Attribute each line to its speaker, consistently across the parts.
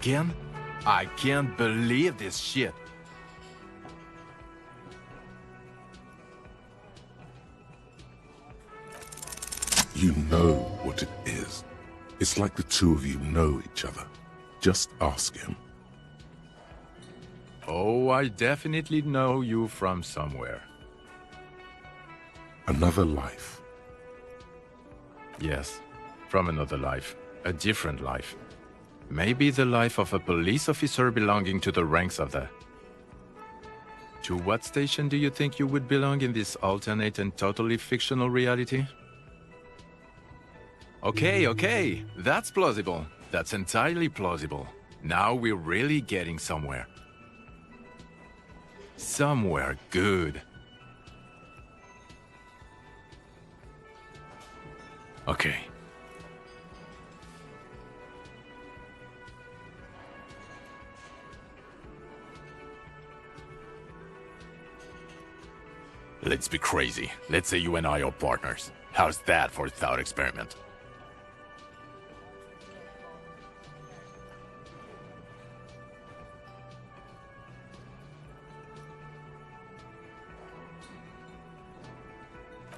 Speaker 1: Again? I can't believe this shit.
Speaker 2: You know what it is. It's like the two of you know each other. Just ask him.
Speaker 1: Oh, I definitely know you from somewhere.
Speaker 2: Another life.
Speaker 1: Yes, from another life. A different life. Maybe the life of a police officer belonging to the ranks of the... To what station do you think you would belong in this alternate and totally fictional reality? Okay, that's plausible. That's entirely plausible. Now we're really getting somewhere. Somewhere good. Okay. Let's be crazy. Let's say you and I are partners. How's that for a thought experiment?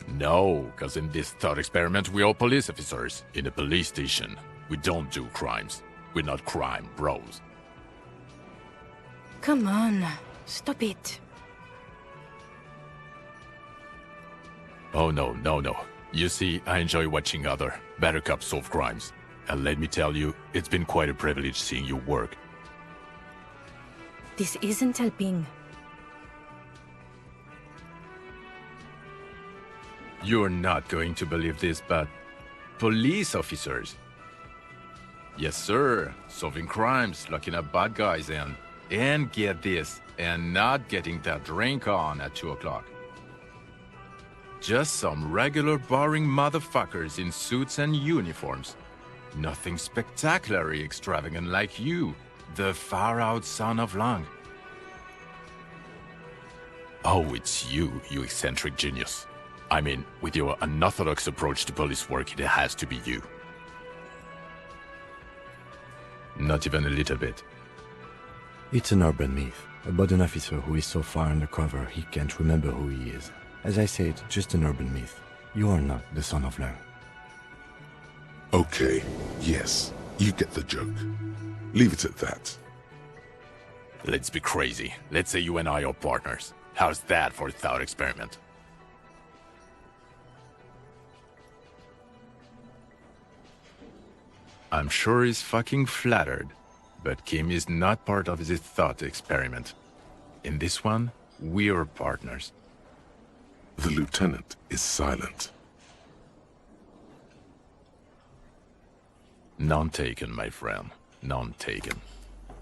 Speaker 1: No, because in this thought experiment we are police officers in a police station. We don't do crimes. We're not crime bros.
Speaker 3: Come on, stop it.
Speaker 1: Oh no. You see, I enjoy watching other better cops solve crimes. And let me tell you, it's been quite a privilege seeing you work.
Speaker 3: This isn't helping.
Speaker 1: You're not going to believe this, but police officers. Yes, sir. Solving crimes, locking up bad guys, and get this, and not getting that drink on at 2 o'clock. Just some regular boring motherfuckers in suits and uniforms. Nothing spectacularly extravagant like you, the far-out son of Lang. Oh, it's you eccentric genius. I mean, with your unorthodox approach to police work, it has to be you. Not even a little bit.
Speaker 4: It's an urban myth about an officer who is so far undercover he can't remember who he is. As I say, it's just an urban myth. You are not the son of Lang.
Speaker 2: Okay, yes, you get the joke. Leave it at that.
Speaker 1: Let's be crazy. Let's say you and I are partners. How's that for a thought experiment? I'm sure he's fucking flattered, but Kim is not part of this thought experiment. In this one, we're partners.
Speaker 2: The lieutenant is silent.
Speaker 1: None taken, my friend. None taken.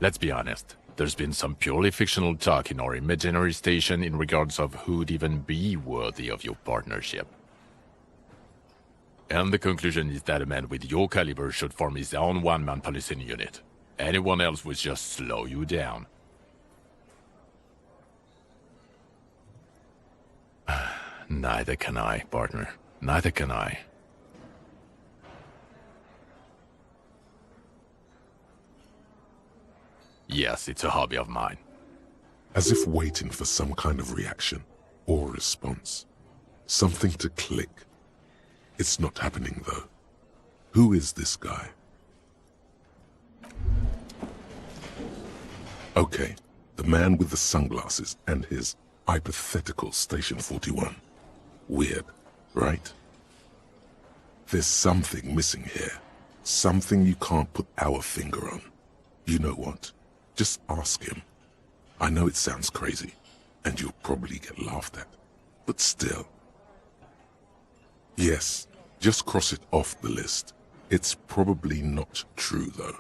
Speaker 1: Let's be honest. There's been some purely fictional talk in our imaginary station in regards of who'd even be worthy of your partnership. And the conclusion is that a man with your caliber should form his own one-man policing unit. Anyone else would just slow you down. Neither can I, partner. Neither can I. Yes, it's a hobby of mine.
Speaker 2: As if waiting for some kind of reaction or response. Something to click. It's not happening, though. Who is this guy? Okay, the man with the sunglasses and his hypothetical Station 41. Weird, right? There's something missing here. Something you can't put our finger on. You know what? Just ask him. I know it sounds crazy, and you'll probably get laughed at. But still. Yes, just cross it off the list. It's probably not true, though.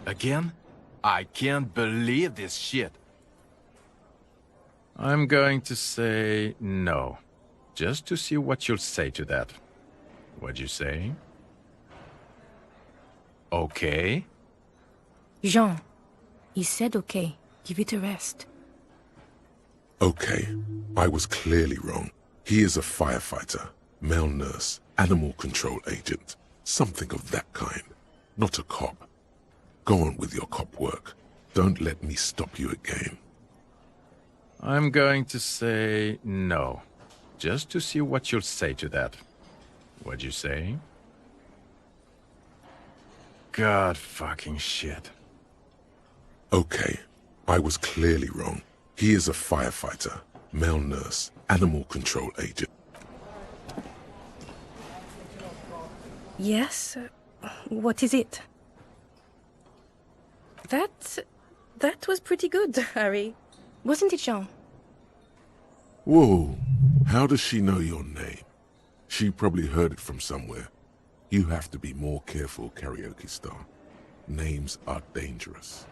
Speaker 1: Again? I can't believe this shit. I'm going to say no. Just to see what you'll say to that. What'd you say? Okay?
Speaker 3: Jean, he said okay. Give it a rest.
Speaker 2: Okay, I was clearly wrong. He is a firefighter, male nurse, animal control agent. Something of that kind. Not a cop. Go on with your cop work. Don't let me stop you again.
Speaker 1: I'm going to say no, just to see what you'll say to that. What'd you say? God fucking shit.
Speaker 2: Okay, I was clearly wrong. He is a firefighter, male nurse, animal control agent.
Speaker 3: Yes? What is it? That was pretty good, Harry. Wasn't it, Jean?
Speaker 2: Whoa, how does she know your name? She probably heard it from somewhere. You have to be more careful, karaoke star. Names are dangerous.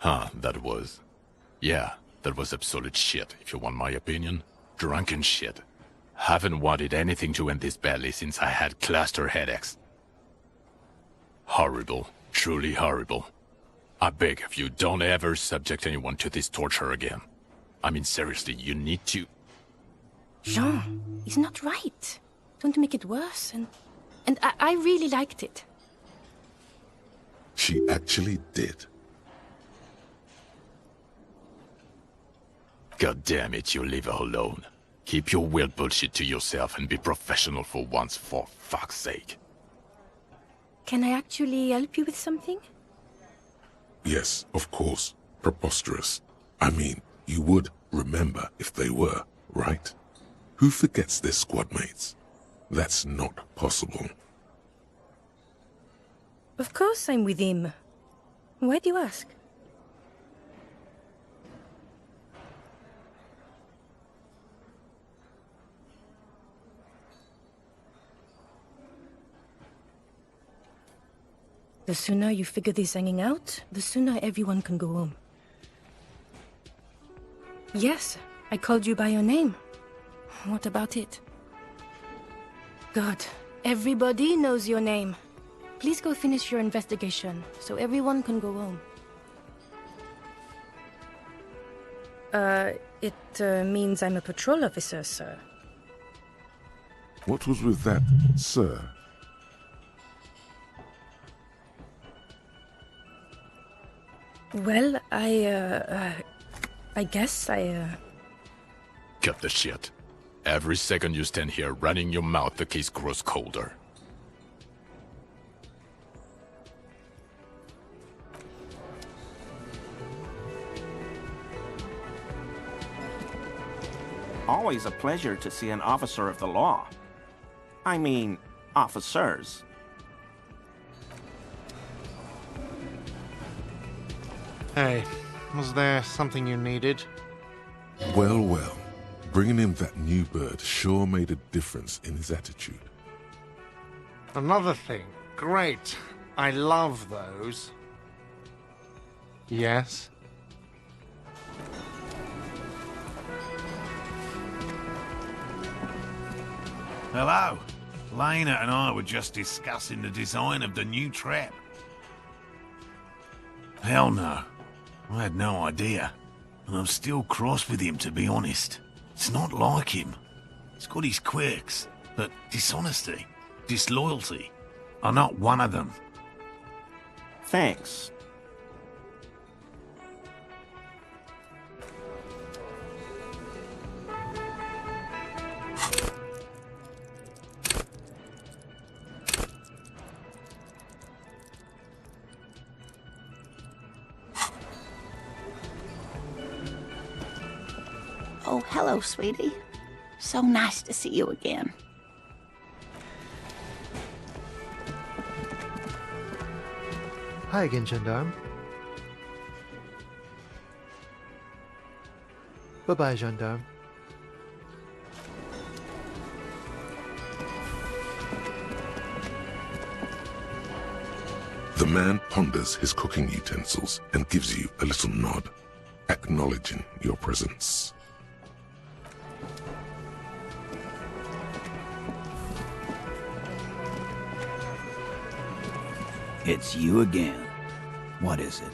Speaker 1: That was... Yeah, that was absolute shit, if you want my opinion. Drunken shit. Haven't wanted anything to end this badly since I had cluster headaches. Horrible. Truly horrible. I beg of you, don't ever subject anyone to this torture again. I mean, seriously, you need to...
Speaker 3: Jean, it's not right. Don't make it worse, and I really liked it.
Speaker 2: She actually did.
Speaker 1: God damn it, you leave her alone. Keep your weird bullshit to yourself and be professional for once, for fuck's sake.
Speaker 3: Can I actually help you with something?
Speaker 2: Yes, of course. Preposterous. I mean, you would remember if they were, right? Who forgets their squad mates? That's not possible.
Speaker 3: Of course I'm with him. Why do you ask? The sooner you figure this hanging out, the sooner everyone can go home. Yes, I called you by your name. What about it? God, everybody knows your name. Please go finish your investigation, so everyone can go home. It means I'm a patrol officer, sir.
Speaker 2: What was with that, sir?
Speaker 3: Well, I guess
Speaker 1: Cut the shit. Every second you stand here running your mouth, the case grows colder.
Speaker 5: Always a pleasure to see an officer of the law. I mean, officers.
Speaker 6: Hey, was there something you needed?
Speaker 2: Well, well. Bringing him that new bird sure made a difference in his attitude.
Speaker 6: Another thing. Great. I love those. Yes?
Speaker 7: Hello. Lena and I were just discussing the design of the new trap. Hell no. I had no idea. And I'm still cross with him, to be honest. It's not like him. He's got his quirks, but dishonesty, disloyalty are not one of them.
Speaker 5: Thanks.
Speaker 8: Oh, hello, sweetie. So nice to see you again.
Speaker 9: Hi again, gendarme. Bye-bye, gendarme.
Speaker 2: The man ponders his cooking utensils and gives you a little nod, acknowledging your presence.
Speaker 10: It's you again. What is it?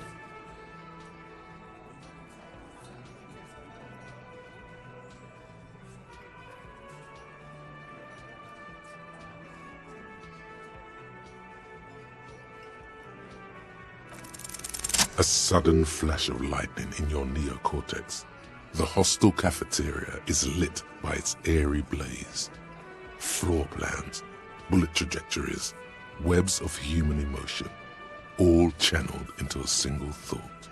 Speaker 2: A sudden flash of lightning in your neocortex. The hostel cafeteria is lit by its airy blaze. Floor plans, bullet trajectories, webs of human emotion, all channeled into a single thought.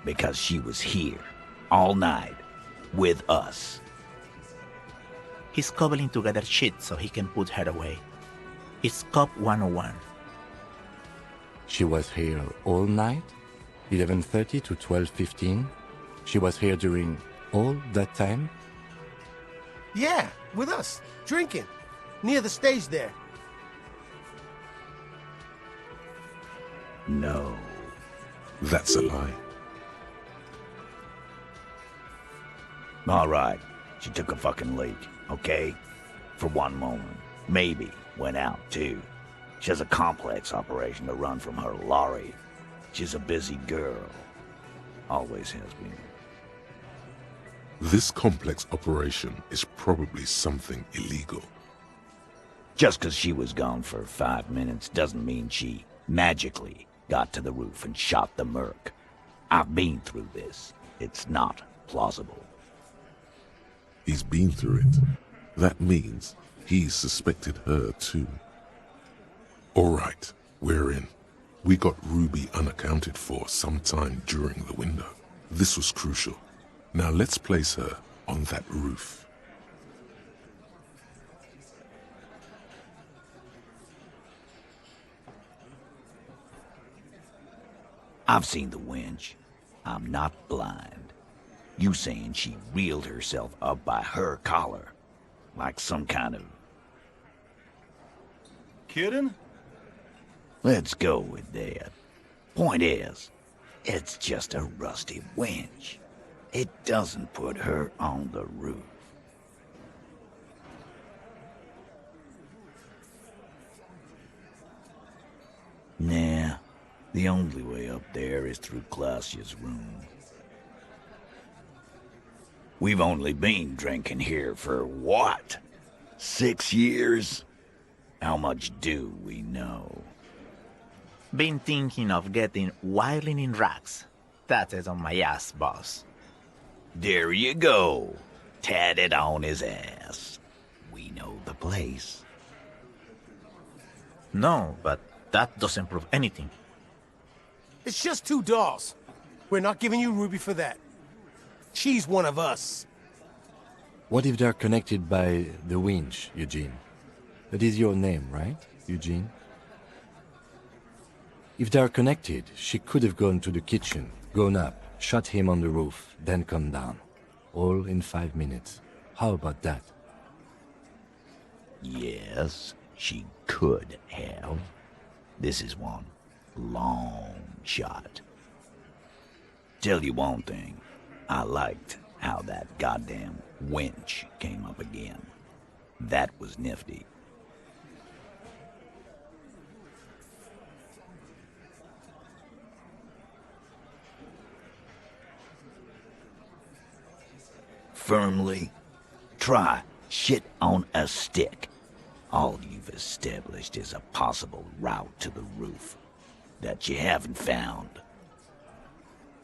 Speaker 10: Because she was here, all night, with us.
Speaker 11: He's cobbling together shit so he can put her away. It's Cop 101.
Speaker 4: She was here all night? 11:30 to 12:15? She was here during all that time?
Speaker 12: Yeah, with us, drinking, near the stage there.
Speaker 10: No.
Speaker 2: That's a lie.
Speaker 10: All right, she took a fucking leak, okay? For one moment. Maybe went out, too. She has a complex operation to run from her lorry. She's a busy girl. Always has been.
Speaker 2: This complex operation is probably something illegal.
Speaker 10: Just because she was gone for 5 minutes doesn't mean she magically got to the roof and shot the merc. I've been through this. It's not plausible.
Speaker 2: He's been through it. That means he suspected her too. All right, we're in. We got Ruby unaccounted for sometime during the window. This was crucial. Now let's place her on that roof.
Speaker 10: I've seen the wench. I'm not blind. You saying she reeled herself up by her collar, like some kind of...
Speaker 7: Kidding?
Speaker 10: Let's go with that. Point is, it's just a rusty winch. It doesn't put her on the roof. Nah, the only way up there is through Clausia's room. We've only been drinking here for what? 6 years? How much do we know?
Speaker 11: Been thinking of getting wilding in racks. That is on my ass, boss.
Speaker 10: There you go. Tatted on his ass. We know the place.
Speaker 11: No, but that doesn't prove anything.
Speaker 12: It's just 2 dolls. We're not giving you Ruby for that. She's one of us.
Speaker 4: What if they're connected by the winch, Eugene? That is your name, right, Eugene? If they're connected, she could have gone to the kitchen, gone up, shot him on the roof, then come down. All in 5 minutes. How about that?
Speaker 10: Yes, she could have. This is one long shot. Tell you one thing. I liked how that goddamn winch came up again. That was nifty. Firmly. Try shit on a stick. All you've established is a possible route to the roof that you haven't found.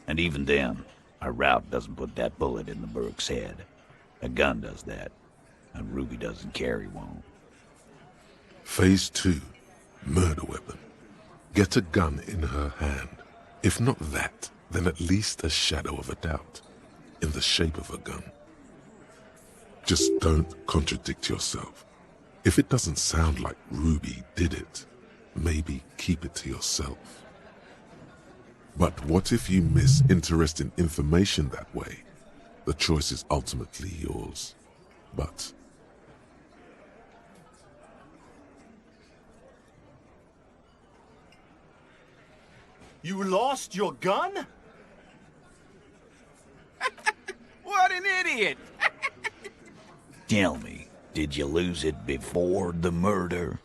Speaker 10: And even then, a route doesn't put that bullet in the Burke's head. A gun does that, and Ruby doesn't carry one.
Speaker 2: Phase 2. Murder weapon. Get a gun in her hand. If not that, then at least a shadow of a doubt. In the shape of a gun. Just don't contradict yourself. If it doesn't sound like Ruby did it, maybe keep it to yourself. But what if you miss interesting information that way? The choice is ultimately yours. But...
Speaker 7: You lost your gun?
Speaker 5: What an idiot!
Speaker 10: Tell me, did you lose it before the murder?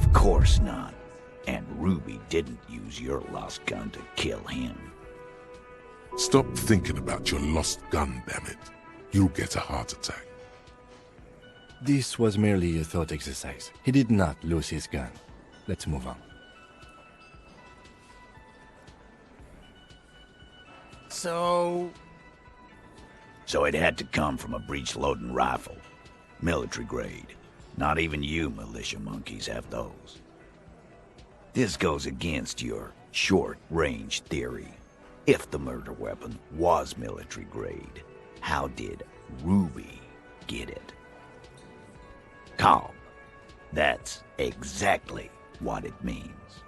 Speaker 10: Of course not. And Ruby didn't use your lost gun to kill him.
Speaker 2: Stop thinking about your lost gun, damn it. You'll get a heart attack.
Speaker 4: This was merely a thought exercise. He did not lose his gun. Let's move on.
Speaker 12: So
Speaker 10: it had to come from a breech-loading rifle. Military grade. Not even you militia monkeys have those. This goes against your short-range theory. If the murder weapon was military grade, how did Ruby get it? Calm. That's exactly what it means.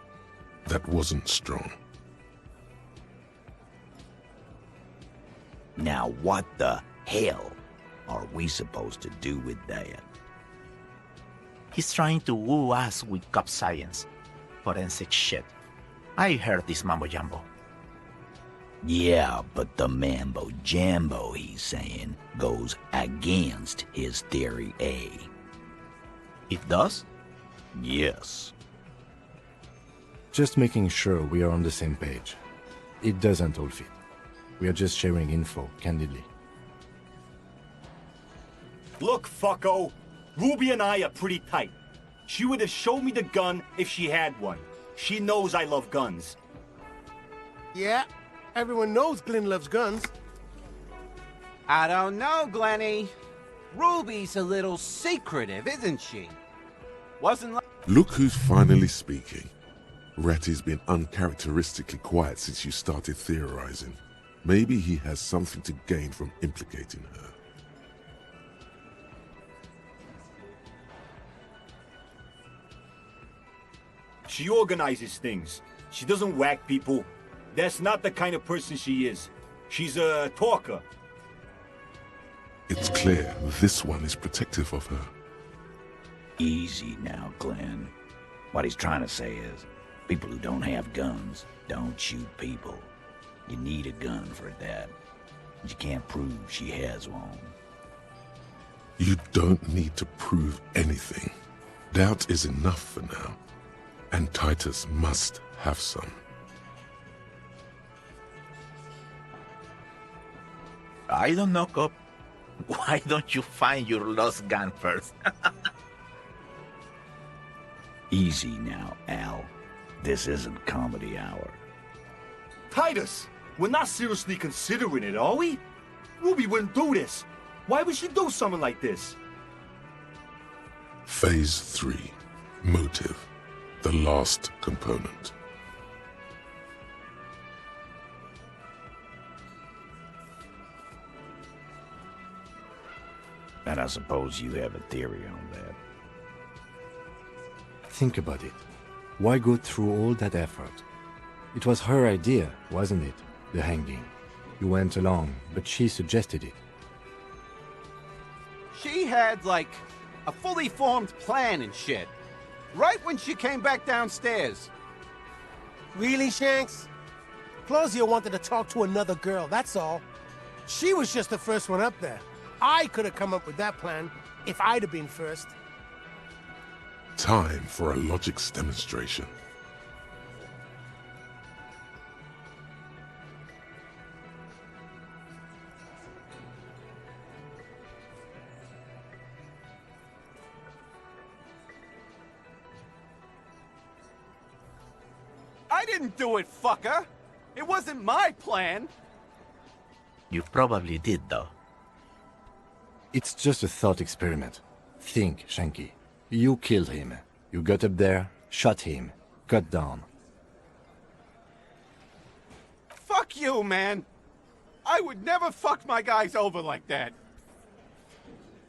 Speaker 2: That wasn't strong.
Speaker 10: Now what the hell are we supposed to do with that?
Speaker 11: He's trying to woo us with cop science. Forensic shit. I heard this mambo-jumbo.
Speaker 10: Yeah, but the mambo-jambo he's saying goes against his theory A.
Speaker 11: It does?
Speaker 10: Yes.
Speaker 4: Just making sure we are on the same page. It doesn't all fit. We are just sharing info, candidly.
Speaker 13: Look, fucko. Ruby and I are pretty tight. She would have showed me the gun if she had one. She knows I love guns.
Speaker 12: yeah, everyone knows Glenn loves guns.
Speaker 14: I don't know, Glenny. Ruby's a little secretive, isn't she? Wasn't like...
Speaker 2: Look who's finally speaking. Ratty's been uncharacteristically quiet since you started theorizing. Maybe he has something to gain from implicating her.
Speaker 13: She organizes things. She doesn't whack people. That's not the kind of person she is. She's a talker.
Speaker 2: It's clear this one is protective of her.
Speaker 10: Easy now, Glenn. What he's trying to say is, people who don't have guns don't shoot people. You need a gun for that. You can't prove she has one.
Speaker 2: You don't need to prove anything. Doubt is enough for now. And Titus must have some.
Speaker 11: I don't know, Cop. Why don't you find your lost gun first?
Speaker 10: Easy now, Al. This isn't comedy hour.
Speaker 13: Titus, we're not seriously considering it, are we? Ruby wouldn't do this. Why would she do something like this?
Speaker 2: Phase 3. Motive. The last component.
Speaker 10: And I suppose you have a theory on that.
Speaker 4: Think about it. Why go through all that effort? It was her idea, wasn't it? The hanging. You went along, but she suggested it.
Speaker 14: She had, like, a fully formed plan and shit. Right when she came back downstairs.
Speaker 12: Really, Shanks? Claudia wanted to talk to another girl, that's all. She was just the first one up there. I could have come up with that plan if I'd have been first.
Speaker 2: Time for a logics demonstration.
Speaker 14: I didn't do it, fucker! It wasn't my plan!
Speaker 11: You probably did, though.
Speaker 4: It's just a thought experiment. Think, Shanky. You killed him. You got up there, shot him, cut down.
Speaker 14: Fuck you, man! I would never fuck my guys over like that.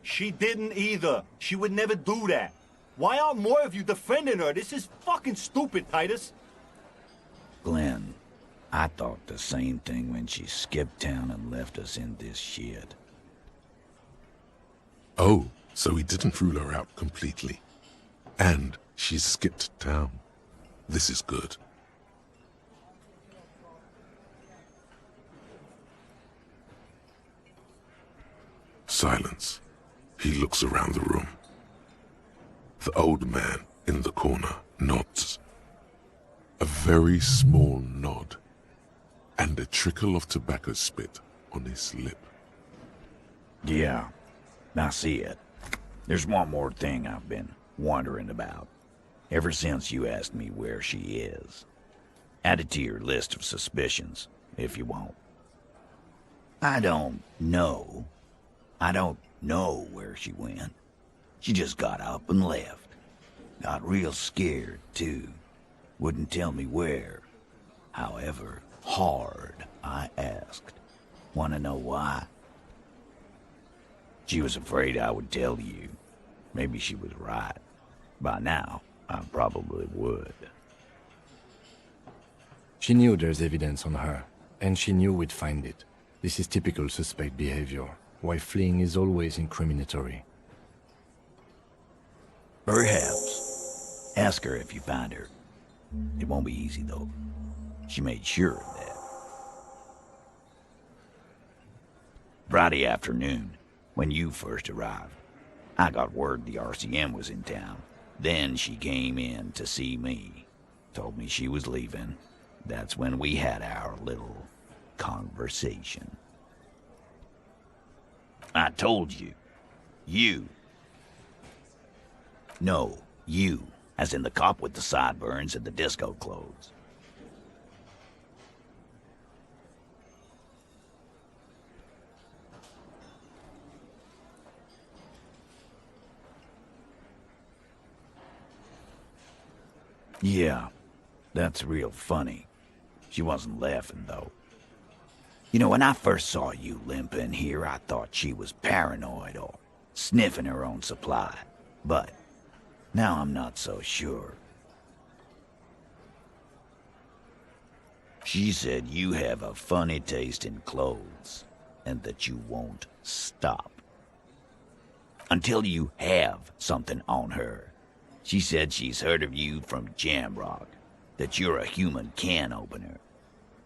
Speaker 13: She didn't either. She would never do that. Why aren't more of you defending her? This is fucking stupid, Titus.
Speaker 10: Glenn, I thought the same thing when she skipped town and left us in this shit.
Speaker 2: Oh, so he didn't rule her out completely. And she skipped town. This is good. Silence. He looks around the room. The old man, in the corner nods. A very small nod, and a trickle of tobacco spit on his lip.
Speaker 10: Yeah, I see it. There's one more thing I've been wondering about, ever since you asked me where she is. Add it to your list of suspicions, if you want. I don't know where she went. She just got up and left. Got real scared, too. Wouldn't tell me where. However hard I asked. Want to know why? She was afraid I would tell you. Maybe she was right. By now, I probably would.
Speaker 4: She knew there's evidence on her, and she knew we'd find it. This is typical suspect behavior, why fleeing is always incriminatory.
Speaker 10: Perhaps. Ask her if you find her. It won't be easy, though. She made sure of that. Friday afternoon, when you first arrived, I got word the RCM was in town. Then she came in to see me. Told me she was leaving. That's when we had our little conversation. I told you. You. No, you. As in the cop with the sideburns and the disco clothes. Yeah, that's real funny. She wasn't laughing, though. You know, when I first saw you limping here, I thought she was paranoid or sniffing her own supply. But now I'm not so sure. She said you have a funny taste in clothes, and that you won't stop. Until you have something on her. She said she's heard of you from Jamrock, that you're a human can opener,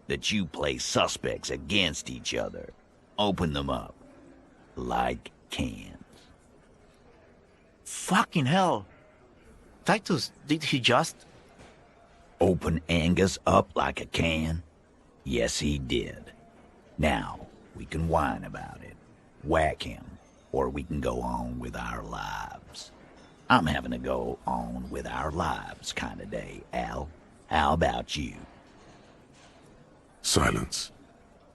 Speaker 10: that you play suspects against each other, open them up, like cans.
Speaker 11: Fucking hell. Titus, did he just...
Speaker 10: Open Angus up like a can? Yes, he did. Now, we can whine about it, whack him, or we can go on with our lives. I'm having a go on with our lives kind of day, Al. How about you?
Speaker 2: Silence.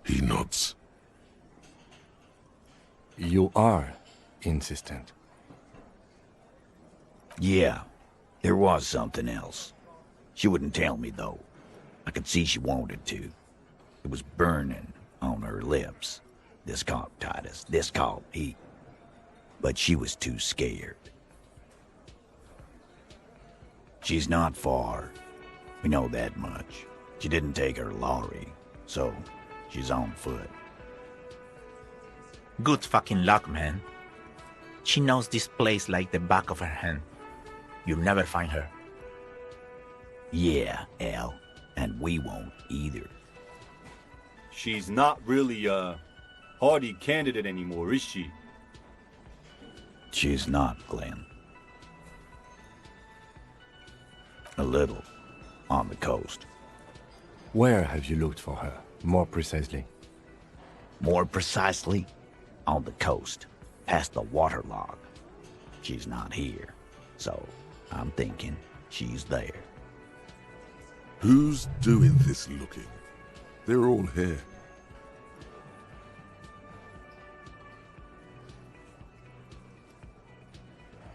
Speaker 2: He nods.
Speaker 4: You are insistent.
Speaker 10: Yeah, there was something else. She wouldn't tell me, though. I could see she wanted to. It was burning on her lips. This caught Titus. This caught Pete. But she was too scared. She's not far. We know that much. She didn't take her lorry, so she's on foot.
Speaker 11: Good fucking luck, man. She knows this place like the back of her hand. You'll never find her.
Speaker 10: Yeah, Al. And we won't either.
Speaker 13: She's not really a hardy candidate anymore, is she?
Speaker 10: She's not, Glenn. A little. On the coast.
Speaker 4: Where have you looked for her, more precisely?
Speaker 10: More precisely? On the coast, past the waterlog. She's not here, so I'm thinking she's there.
Speaker 2: Who's doing this looking? They're all here.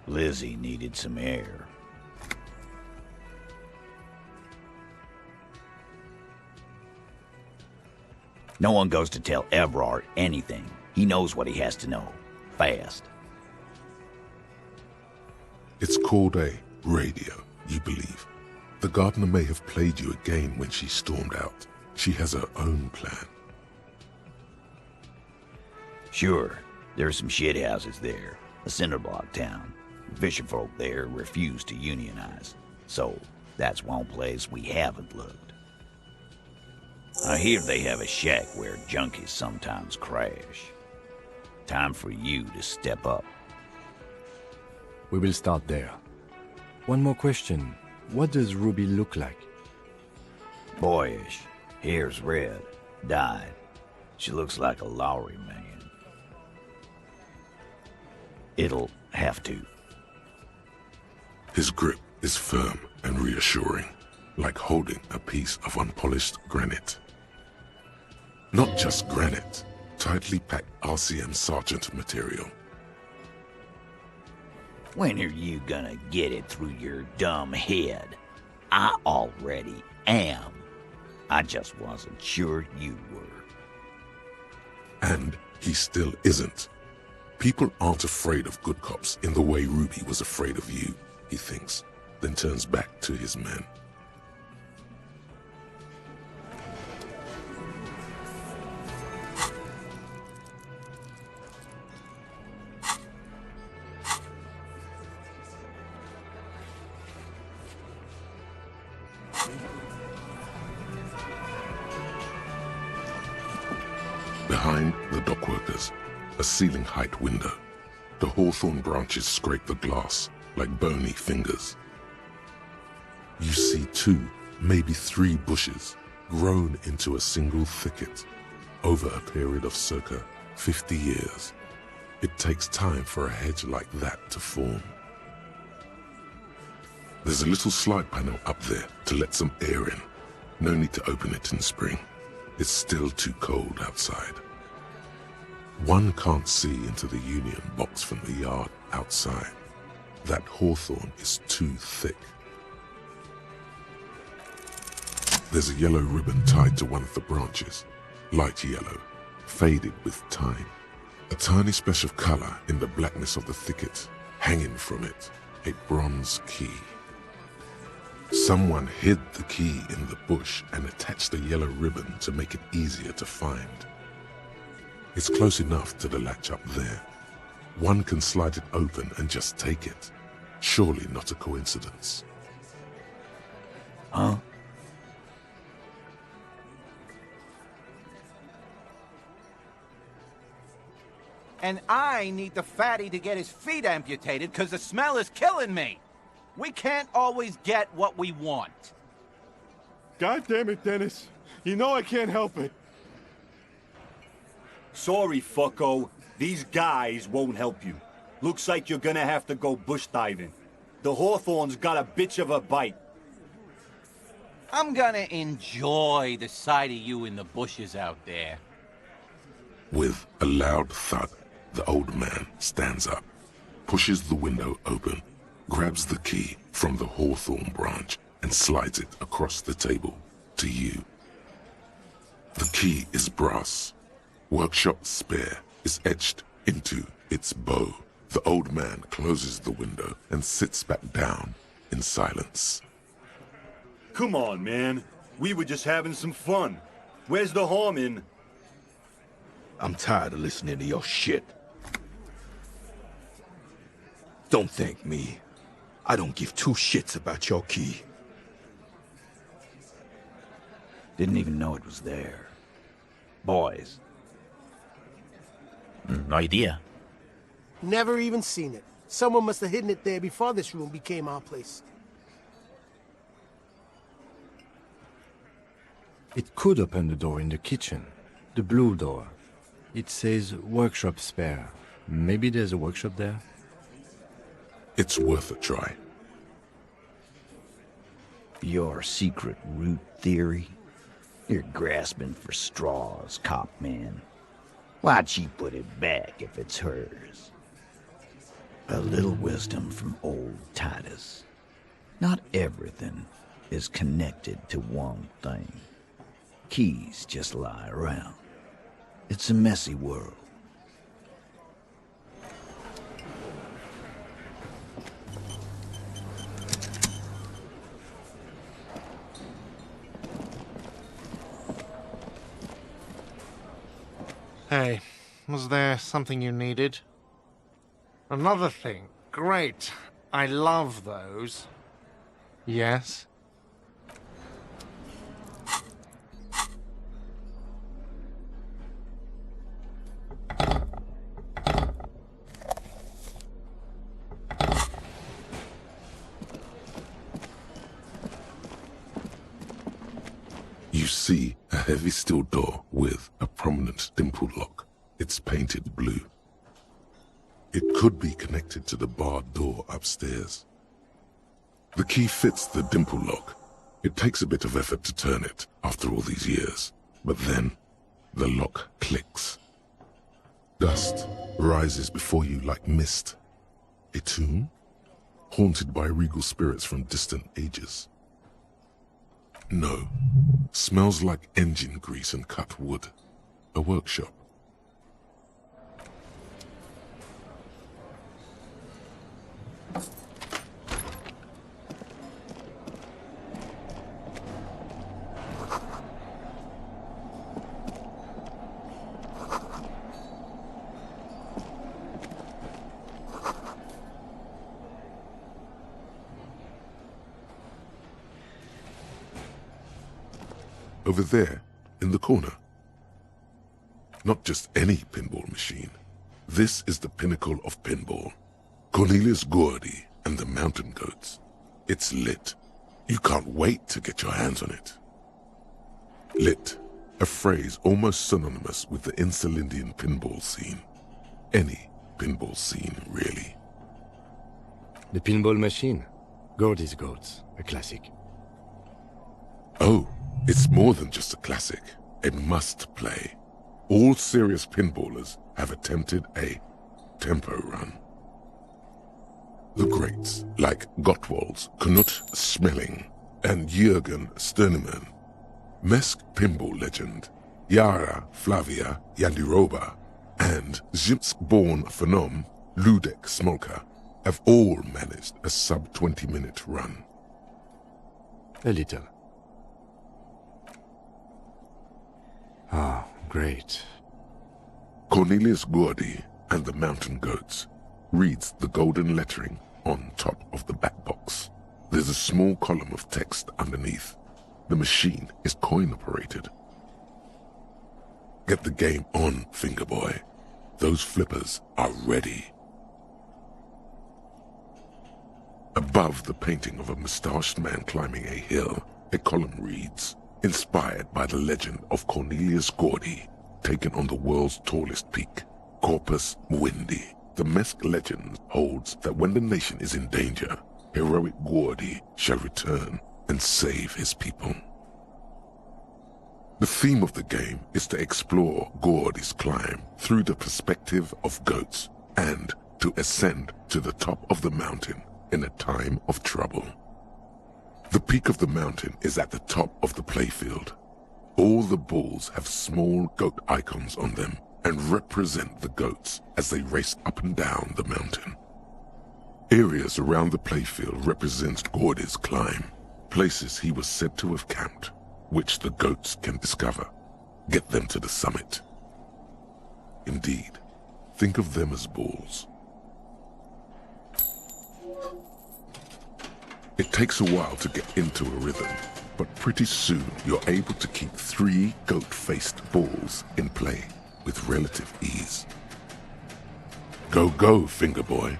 Speaker 10: Lizzie needed some air. No one goes to tell Everard anything. He knows what he has to know. Fast.
Speaker 2: It's called a radio, you believe. The gardener may have played you a game when she stormed out. She has her own plan.
Speaker 10: Sure, there are some shithouses there. A cinderblock town. Fisherfolk there refuse to unionize. So, that's one place we haven't looked. I hear they have a shack where junkies sometimes crash. Time for you to step up.
Speaker 4: We will start there. One more question. What does Ruby look like?
Speaker 10: Boyish. Hair's red. Dyed. She looks like a Lowry man. It'll have to.
Speaker 2: His grip is firm and reassuring, like holding a piece of unpolished granite. Not just granite, tightly packed RCM Sergeant material.
Speaker 10: When are you gonna get it through your dumb head? I already am. I just wasn't sure you were.
Speaker 2: And he still isn't. People aren't afraid of good cops in the way Ruby was afraid of you, he thinks, then turns back to his men. Behind the dockworkers, a ceiling-height window. The hawthorn branches scrape the glass like bony fingers. You see 2, maybe 3 bushes grown into a single thicket over a period of circa 50 years. It takes time for a hedge like that to form. There's a little slide panel up there to let some air in. No need to open it in spring. It's still too cold outside. One can't see into the Union box from the yard outside. That hawthorn is too thick. There's a yellow ribbon tied to one of the branches. Light yellow, faded with time. A tiny splash of color in the blackness of the thicket. Hanging from it, a bronze key. Someone hid the key in the bush and attached a yellow ribbon to make it easier to find. It's close enough to the latch up there. One can slide it open and just take it. Surely not a coincidence.
Speaker 10: Huh?
Speaker 14: And I need the fatty to get his feet amputated because the smell is killing me. We can't always get what we want.
Speaker 15: God damn it, Dennis. You know I can't help it.
Speaker 13: Sorry, fucko. These guys won't help you. Looks like you're gonna have to go bush diving. The hawthorn's got a bitch of a bite.
Speaker 14: I'm gonna enjoy the sight of you in the bushes out there.
Speaker 2: With a loud thud, the old man stands up, pushes the window open, grabs the key from the hawthorn branch and slides it across the table to you. The key is brass. Workshop spare is etched into its bow. The old man closes the window and sits back down in silence.
Speaker 13: Come on, man. We were just having some fun. Where's the harm in?
Speaker 16: I'm tired of listening to your shit. Don't thank me. I don't give 2 shits about your key.
Speaker 10: Didn't even know it was there. Boys.
Speaker 11: No idea.
Speaker 12: Never even seen it. Someone must have hidden it there before this room became our place.
Speaker 4: It could open the door in the kitchen. The blue door. It says workshop spare. Maybe there's a workshop there?
Speaker 2: It's worth a try.
Speaker 10: Your secret root theory? You're grasping for straws, cop man. Why'd she put it back if it's hers? A little wisdom from old Titus. Not everything is connected to one thing. Keys just lie around. It's a messy world.
Speaker 6: Hey, was there something you needed? Another thing. Great. I love those. Yes?
Speaker 2: see a heavy steel door with a prominent dimple lock. It's painted blue. It could be connected to the barred door upstairs. The key fits the dimple lock. It takes a bit of effort to turn it after all these years, but then the lock clicks. Dust rises before you like mist. A tomb? Haunted by regal spirits from distant ages. No. Smells like engine grease and cut wood. A workshop. Over there, in the corner. Not just any pinball machine. This is the pinnacle of pinball. Cornelius Gordy and the Mountain Goats. It's lit. You can't wait to get your hands on it. Lit, a phrase almost synonymous with the Insulindian pinball scene. Any pinball scene, really.
Speaker 4: The pinball machine. Gordy's Goats, a classic.
Speaker 2: Oh. It's more than just a classic, a must-play. All serious pinballers have attempted a tempo run. The greats, like Gottwald's Knut Schmeling and Jürgen Sternemann, Mesk pinball legend Yara Flavia Yandiroba, and Zimsk-born phenom Ludek Smolka have all managed a sub-20-minute run.
Speaker 4: A little. Ah, great.
Speaker 2: Cornelius Gordy and the Mountain Goats reads the golden lettering on top of the back box. There's a small column of text underneath. The machine is coin-operated. Get the game on, Fingerboy. Those flippers are ready. Above the painting of a mustached man climbing a hill, a column reads, inspired by the legend of Cornelius Gordy, taken on the world's tallest peak, Corpus Muindi. The Mesk legend holds that when the nation is in danger, heroic Gordy shall return and save his people. The theme of the game is to explore Gordy's climb through the perspective of goats and to ascend to the top of the mountain in a time of trouble. The peak of the mountain is at the top of the playfield. All the balls have small goat icons on them and represent the goats as they race up and down the mountain. Areas around the playfield represent Gordy's climb, places he was said to have camped, which the goats can discover. Get them to the summit. Indeed, think of them as balls. It takes a while to get into a rhythm, but pretty soon you're able to keep 3 goat-faced balls in play with relative ease. Go, go, Fingerboy.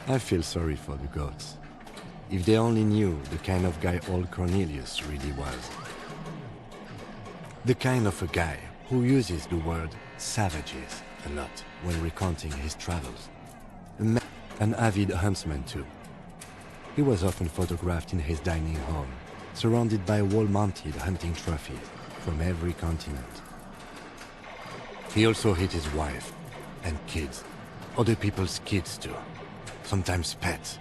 Speaker 4: I feel sorry for the goats. If they only knew the kind of guy old Cornelius really was. The kind of a guy who uses the word savages a lot when recounting his travels. An avid huntsman too. He was often photographed in his dining hall, surrounded by wall-mounted hunting trophies from every continent. He also hit his wife and kids, other people's kids too, sometimes pets.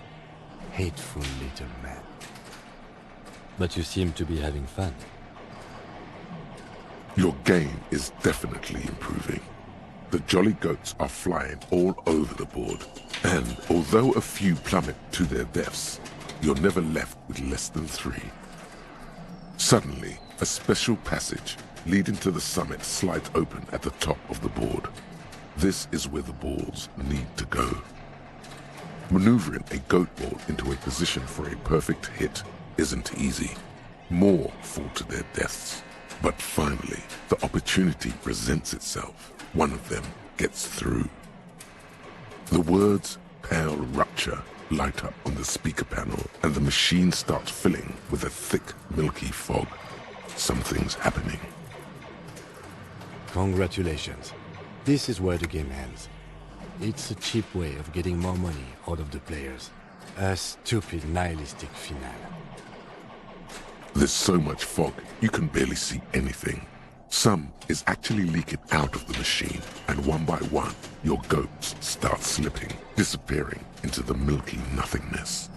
Speaker 4: Hateful little man. But you seem to be having fun.
Speaker 2: Your game is definitely improving. The jolly goats are flying all over the board, and although a few plummet to their deaths, you're never left with less than 3. Suddenly, a special passage leading to the summit slides open at the top of the board. This is where the balls need to go. Maneuvering a goat ball into a position for a perfect hit isn't easy. More fall to their deaths. But finally, the opportunity presents itself. One of them gets through. The words "Pale Rupture" light up on the speaker panel, and the machine starts filling with a thick, milky fog. something's happening.
Speaker 4: Congratulations. This is where the game ends. It's a cheap way of getting more money out of the players. A stupid nihilistic finale.
Speaker 2: There's so much fog, you can barely see anything. Some is actually leaking out of the machine, and one by one, your goats start slipping, disappearing into the milky nothingness.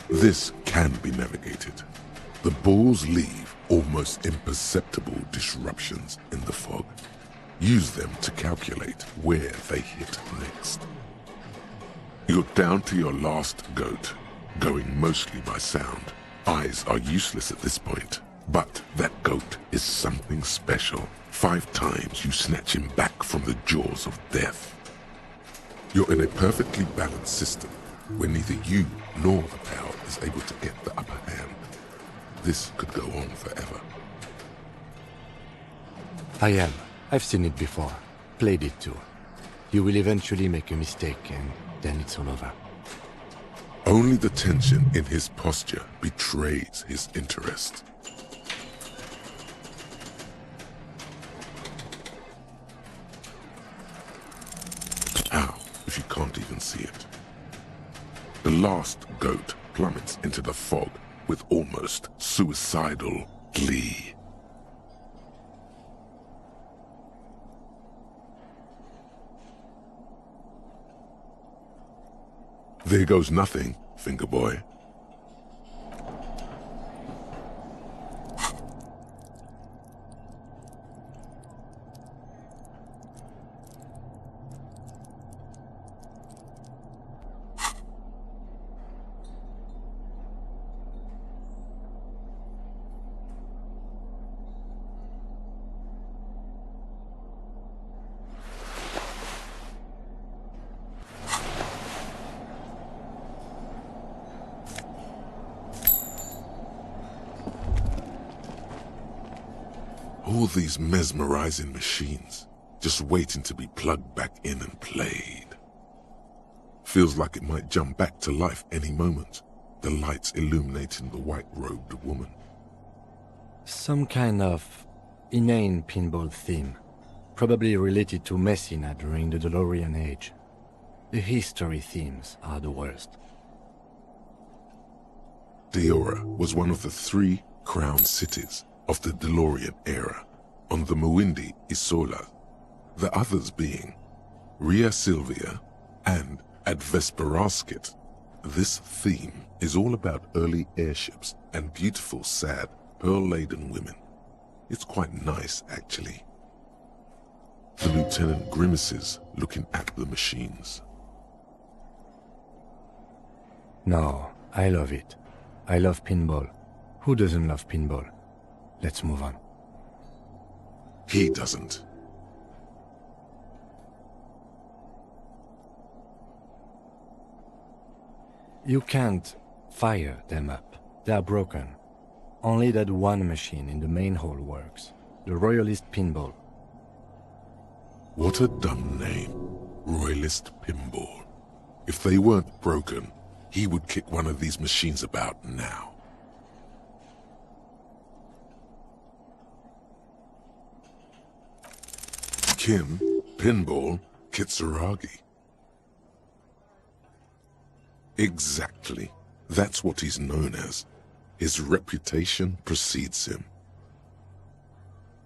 Speaker 2: This can be navigated. The balls leave almost imperceptible disruptions in the fog. Use them to calculate where they hit next. You're down to your last goat, going mostly by sound. Eyes are useless at this point, but that goat is something special. 5 times you snatch him back from the jaws of death. You're in a perfectly balanced system where neither you nor the power is able to get the upper hand. This could go on forever.
Speaker 4: I am. I've seen it before. Played it too. You will eventually make a mistake and then it's all over.
Speaker 2: Only the tension in his posture betrays his interest. How, if you can't even see it? The last goat plummets into the fog with almost suicidal glee. There goes nothing, finger boy. All these mesmerizing machines, just waiting to be plugged back in and played. Feels like it might jump back to life any moment, the lights illuminating the white-robed woman.
Speaker 4: Some kind of inane pinball theme, probably related to Messina during the DeLorean age. The history themes are the worst.
Speaker 2: Deora was one of the 3 crown cities of the DeLorean era, on the Muindi Isola, the others being Ria Silvia and Advesperasket. This theme is all about early airships and beautiful, sad, pearl-laden women. It's quite nice, actually. The lieutenant grimaces looking at the machines.
Speaker 4: No, I love it. I love pinball. Who doesn't love pinball? Let's move on.
Speaker 2: He doesn't.
Speaker 4: You can't fire them up. They are broken. Only that one machine in the main hall works. The Royalist Pinball.
Speaker 2: What a dumb name. Royalist Pinball. If they weren't broken, he would kick one of these machines about now. Kim, Pinball, Kitsuragi. Exactly. That's what he's known as. His reputation precedes him.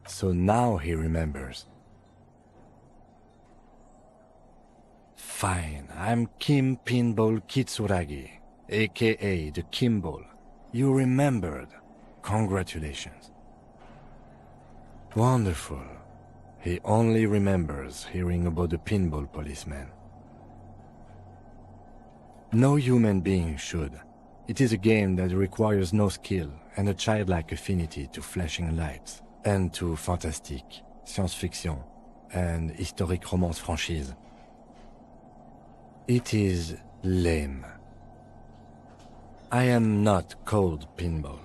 Speaker 4: So now he remembers. Fine, I'm Kim Pinball Kitsuragi, aka the Kimball. You remembered. Congratulations. Wonderful. He only remembers hearing about the pinball policeman. No human being should. It is a game that requires no skill and a childlike affinity to flashing lights and to fantastic, science-fiction, and historic romance franchise. It is lame. I am not called Pinball.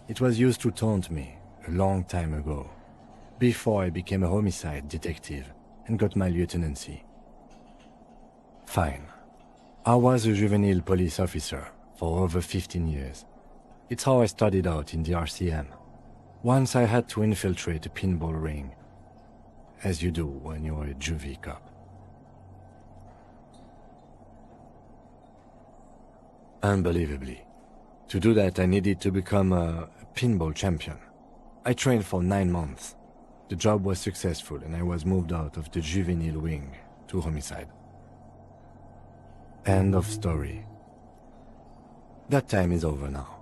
Speaker 4: It was used to taunt me a long time ago, before I became a homicide detective and got my lieutenancy. Fine. I was a juvenile police officer for over 15 years. It's how I started out in the RCM. Once I had to infiltrate a pinball ring, as you do when you're a juvie cop. Unbelievably. To do that, I needed to become a pinball champion. I trained for 9 months. The job was successful and I was moved out of the juvenile wing to homicide. End of story. That time is over now.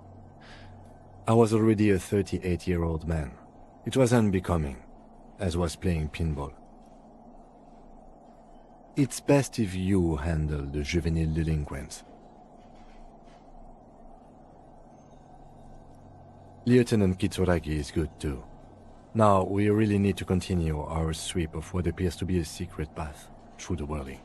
Speaker 4: I was already a 38-year-old man. It was unbecoming, as was playing pinball. It's best if you handle the juvenile delinquents. Lieutenant Kitsuragi is good too. Now we really need to continue our sweep of what appears to be a secret path through the whirling.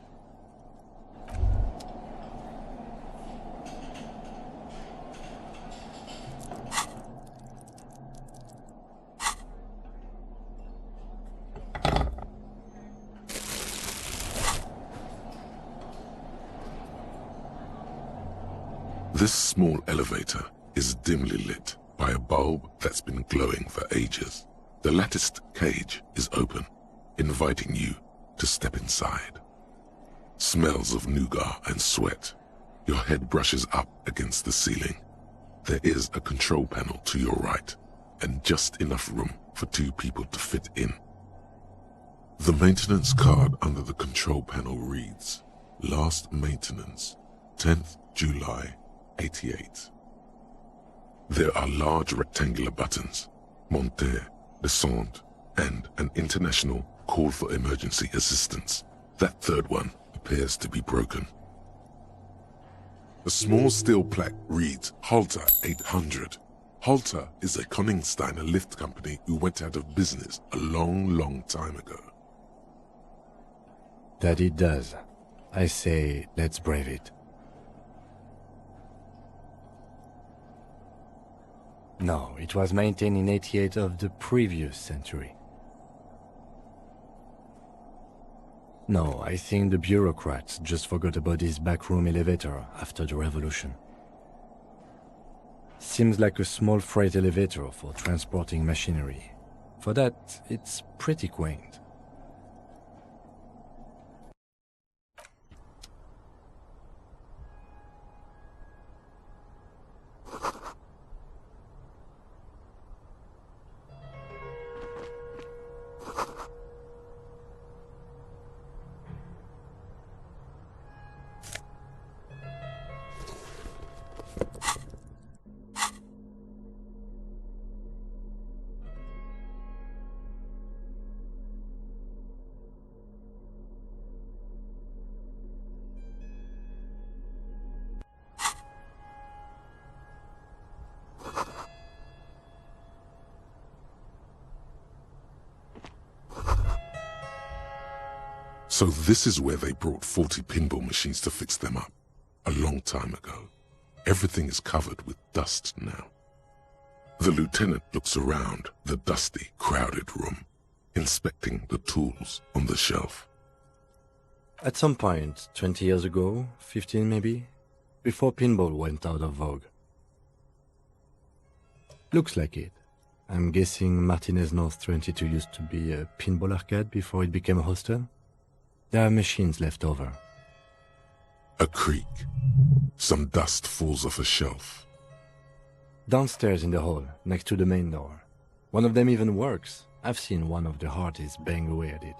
Speaker 2: This small elevator is dimly lit by a bulb that's been glowing for ages. The latticed cage is open, inviting you to step inside. Smells of nougat and sweat. Your head brushes up against the ceiling. There is a control panel to your right, and just enough room for 2 people to fit in. The maintenance card under the control panel reads, Last maintenance, 10th July, 88. There are large rectangular buttons, monter, descend, and an international call for emergency assistance. That third one appears to be broken. A small steel plaque reads Halter 800. Halter is a Koningsteiner lift company who went out of business a long time ago.
Speaker 4: That it does. I say, let's brave it. No, it was maintained in 88 of the previous century. No, I think the bureaucrats just forgot about this backroom elevator after the revolution. Seems like a small freight elevator for transporting machinery. For that, it's pretty quaint.
Speaker 2: So this is where they brought 40 pinball machines to fix them up, a long time ago. Everything is covered with dust now. The lieutenant looks around the dusty, crowded room, inspecting the tools on the shelf.
Speaker 4: At some point, 20 years ago, 15 maybe, before pinball went out of vogue. Looks like it. I'm guessing Martinez North 22 used to be a pinball arcade before it became a hostel. There are machines left over.
Speaker 2: A creak. Some dust falls off a shelf.
Speaker 4: Downstairs in the hall, next to the main door. One of them even works. I've seen one of the Hardys bang away at it.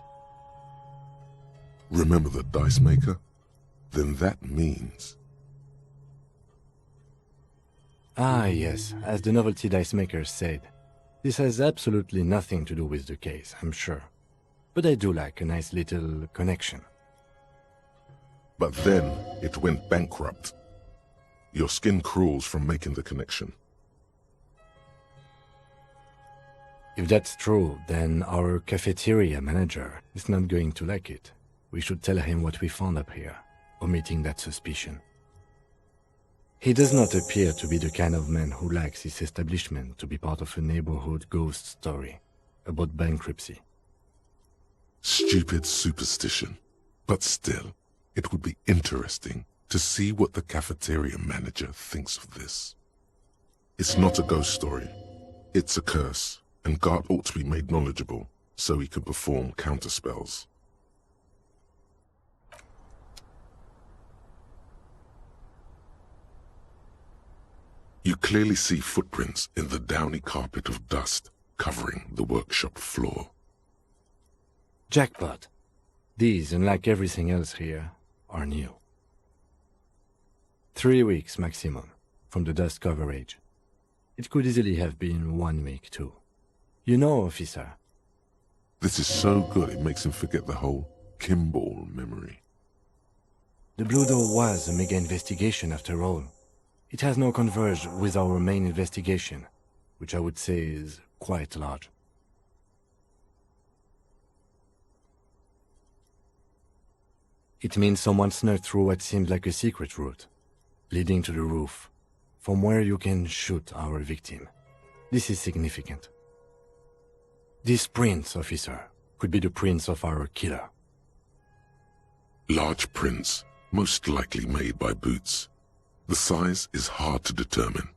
Speaker 2: Remember the dice maker? Then that means...
Speaker 4: Ah, yes, as the novelty dice makers said. This has absolutely nothing to do with the case, I'm sure. But I do like a nice little connection.
Speaker 2: But then it went bankrupt. Your skin crawls from making the connection.
Speaker 4: If that's true, then our cafeteria manager is not going to like it. We should tell him what we found up here, omitting that suspicion. He does not appear to be the kind of man who likes his establishment to be part of a neighborhood ghost story about bankruptcy.
Speaker 2: Stupid superstition. But still, it would be interesting to see what the cafeteria manager thinks of this. It's not a ghost story. It's a curse. and Gart ought to be made knowledgeable so he can perform counterspells. You clearly see footprints in the downy carpet of dust covering the workshop floor.
Speaker 4: Jackpot. These, unlike everything else here, are new. 3 weeks maximum from the dust coverage. It could easily have been 1 week too. You know, officer.
Speaker 2: This is so good it makes him forget the whole Kimball memory.
Speaker 4: The Blue Door was a mega investigation after all. It has now converged with our main investigation, which I would say is quite large. It means someone snuck through what seemed like a secret route, leading to the roof, from where you can shoot our victim. This is significant. This print, officer, could be the prints of our killer.
Speaker 2: Large prints, most likely made by boots. The size is hard to determine.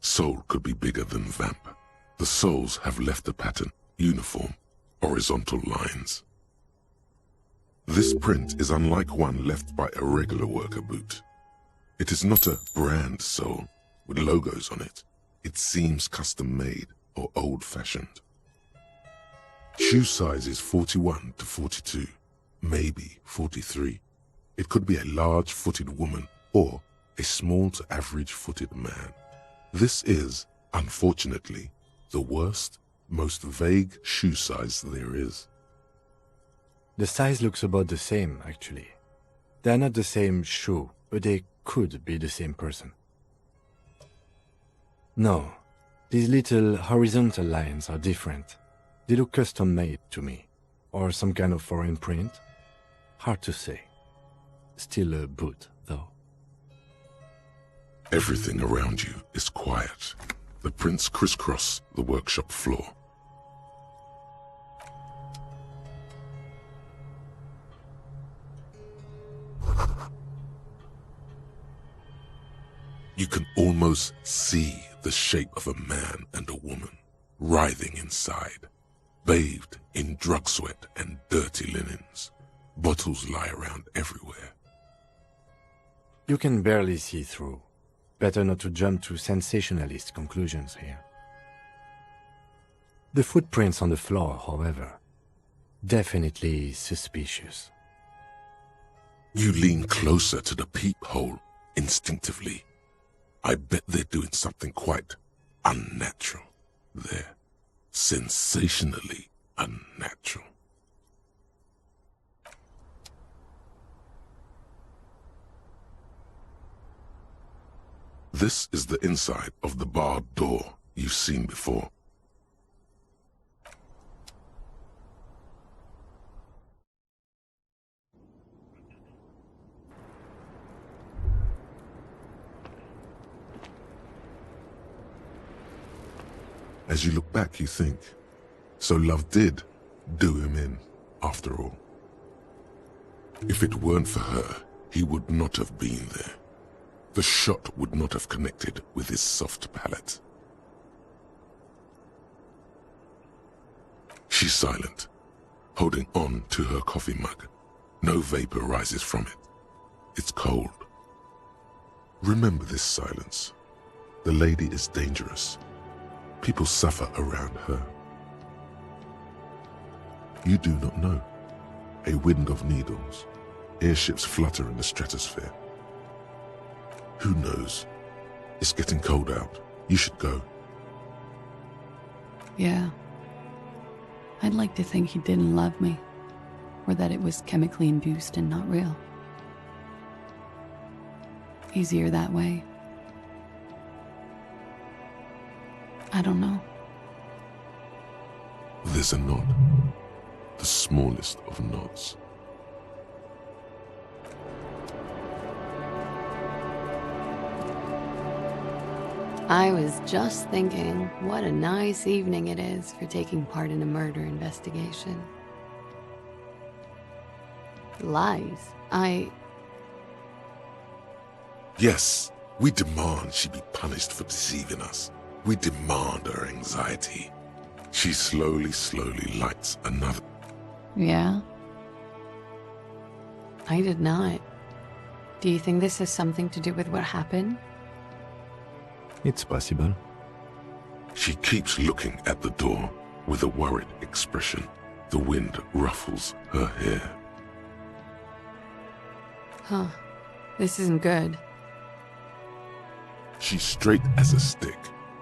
Speaker 2: Sole could be bigger than vamp. The soles have left a pattern, uniform, horizontal lines. This print is unlike one left by a regular worker boot. It is not a brand sole with logos on it. It seems custom-made or old-fashioned. Shoe size is 41 to 42, maybe 43. It could be a large-footed woman or a small to average-footed man. This is, unfortunately, the worst, most vague shoe size there is.
Speaker 4: The size looks about the same, actually. They are not the same shoe, but they could be the same person. No, these little horizontal lines are different. They look custom-made to me, or some kind of foreign print. Hard to say. Still a boot, though.
Speaker 2: Everything around you is quiet. The prints crisscross the workshop floor. You can almost see the shape of a man and a woman writhing inside, bathed in drug sweat and dirty linens. Bottles lie around everywhere.
Speaker 4: You can barely see through. Better not to jump to sensationalist conclusions here. The footprints on the floor, however, definitely suspicious.
Speaker 2: You lean closer to the peephole instinctively. I bet they're doing something quite unnatural there. Sensationally unnatural. This is the inside of the barred door you've seen before. As you look back, you think, so love did do him in, after all. If it weren't for her, he would not have been there. The shot would not have connected with his soft palate. She's silent, holding on to her coffee mug. No vapor rises from it. It's cold. Remember this silence. The lady is dangerous. People suffer around her. You do not know. A wind of needles. Airships flutter in the stratosphere. Who knows? It's getting cold out. You should go.
Speaker 17: Yeah. I'd like to think he didn't love me, or that it was chemically induced and not real. Easier that way. I don't know.
Speaker 2: There's a nod. The smallest of nods.
Speaker 17: I was just thinking, what a nice evening it is for taking part in a murder investigation. Lies.
Speaker 2: Yes, we demand she be punished for deceiving us. We demand her anxiety. She slowly lights another.
Speaker 17: Yeah? I did not. Do you think this has something to do with what happened?
Speaker 4: It's possible.
Speaker 2: She keeps looking at the door with a worried expression. The wind ruffles her hair.
Speaker 17: Huh. This isn't good.
Speaker 2: She's straight as a stick,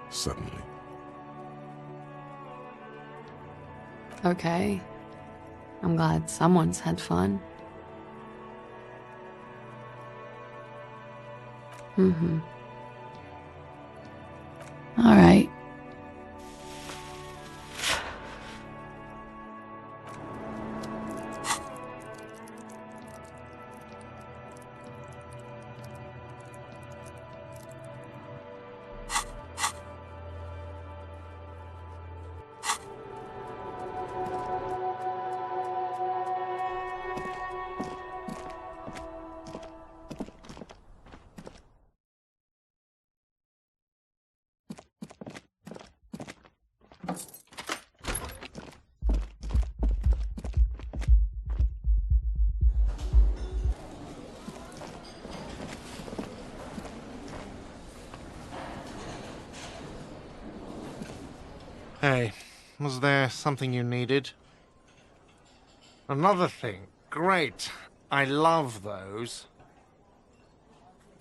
Speaker 2: suddenly.
Speaker 17: Okay. I'm glad someone's had fun. Mm-hmm. All right.
Speaker 6: Hey, was there something you needed? Another thing. Great. I love those.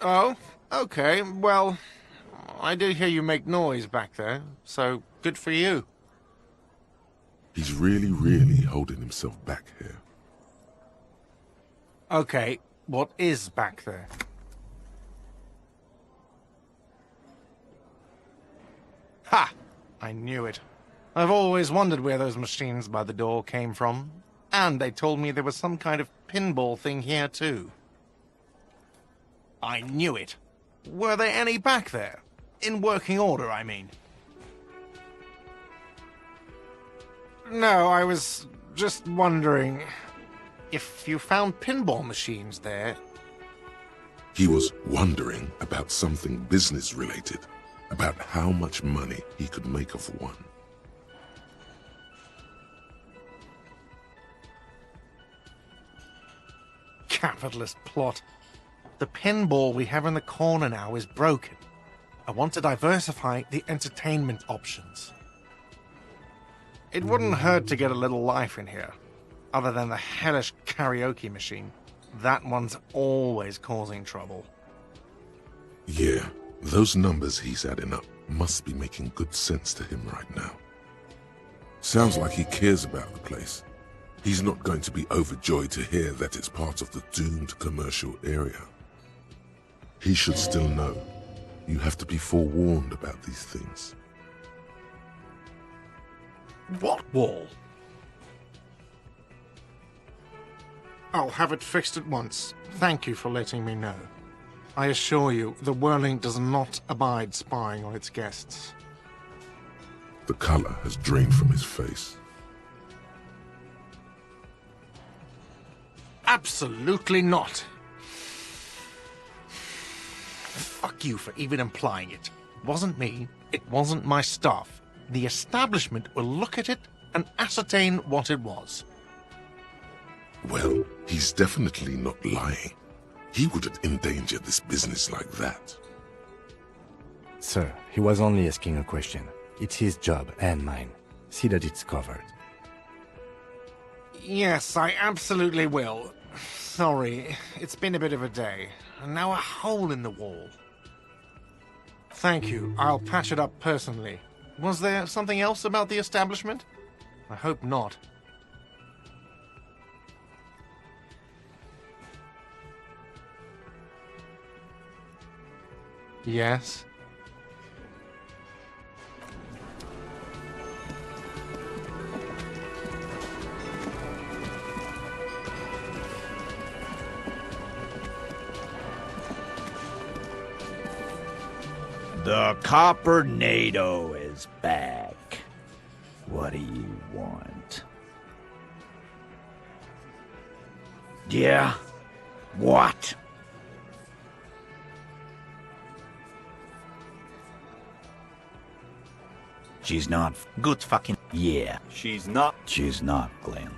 Speaker 6: Oh, okay. Well, I did hear you make noise back there, so good for you.
Speaker 2: He's really holding himself back here.
Speaker 6: Okay, what is back there? Ha! I knew it. I've always wondered where those machines by the door came from. And they told me there was some kind of pinball thing here, too. I knew it. Were there any back there? In working order, I mean. No, I was just wondering if you found pinball machines there.
Speaker 2: He was wondering about something business-related, about how much money he could make off one.
Speaker 6: Capitalist plot. The pinball we have in the corner now is broken. I want to diversify the entertainment options. It wouldn't hurt to get a little life in here, other than the hellish karaoke machine. That one's always causing trouble.
Speaker 2: Yeah, those numbers he's adding up must be making good sense to him right now. Sounds like he cares about the place. He's not going to be overjoyed to hear that it's part of the doomed commercial area. He should still know. You have to be forewarned about these things.
Speaker 6: What wall? I'll have it fixed at once. Thank you for letting me know. I assure you, the Whirling does not abide spying on its guests.
Speaker 2: The color has drained from his face.
Speaker 6: Absolutely not. Fuck you for even implying it. It wasn't me. It wasn't my staff. The establishment will look at it and ascertain what it was.
Speaker 2: Well, he's definitely not lying. He wouldn't endanger this business like that.
Speaker 4: Sir, he was only asking a question. It's his job and mine. See that it's covered.
Speaker 6: Yes, I absolutely will. Sorry, it's been a bit of a day. And now a hole in the wall. Thank you. I'll patch it up personally. Was there something else about the establishment? I hope not. Yes?
Speaker 10: The Copper-nado is back. What do you want? Yeah? What? She's not.
Speaker 11: Good fucking.
Speaker 10: Yeah.
Speaker 13: She's not.
Speaker 10: She's not, Glenn.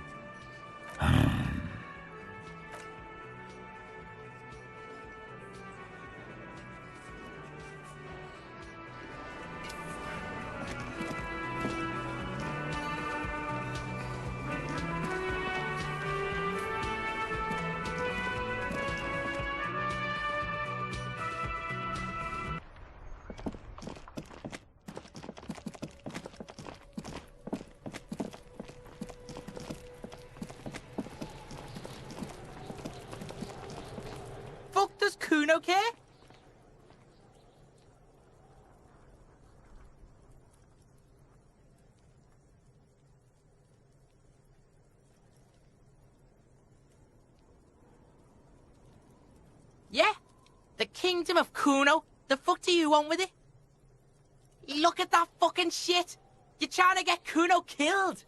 Speaker 18: Fuck does Kuno care? Yeah? The kingdom of Kuno? The fuck do you want with it? Look at that fucking shit! You're trying to get Kuno killed!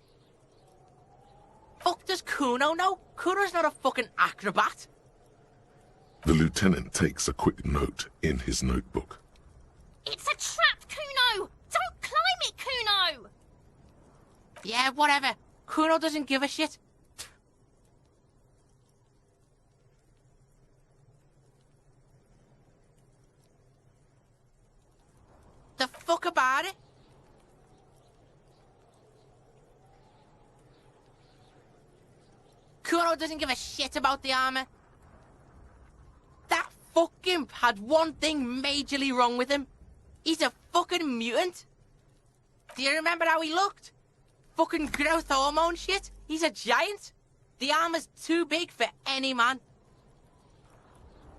Speaker 18: Fuck does Kuno know? Kuno's not a fucking acrobat.
Speaker 2: The lieutenant takes a quick note in his notebook.
Speaker 19: It's a trap, Kuno! Don't climb it, Kuno!
Speaker 18: Yeah, whatever. Kuno doesn't give a shit. The fuck about it? Kuno doesn't give a shit about the armor. That fucking had one thing majorly wrong with him. He's a fucking mutant. Do you remember how he looked? Fucking growth hormone shit. He's a giant. The armor's too big for any man.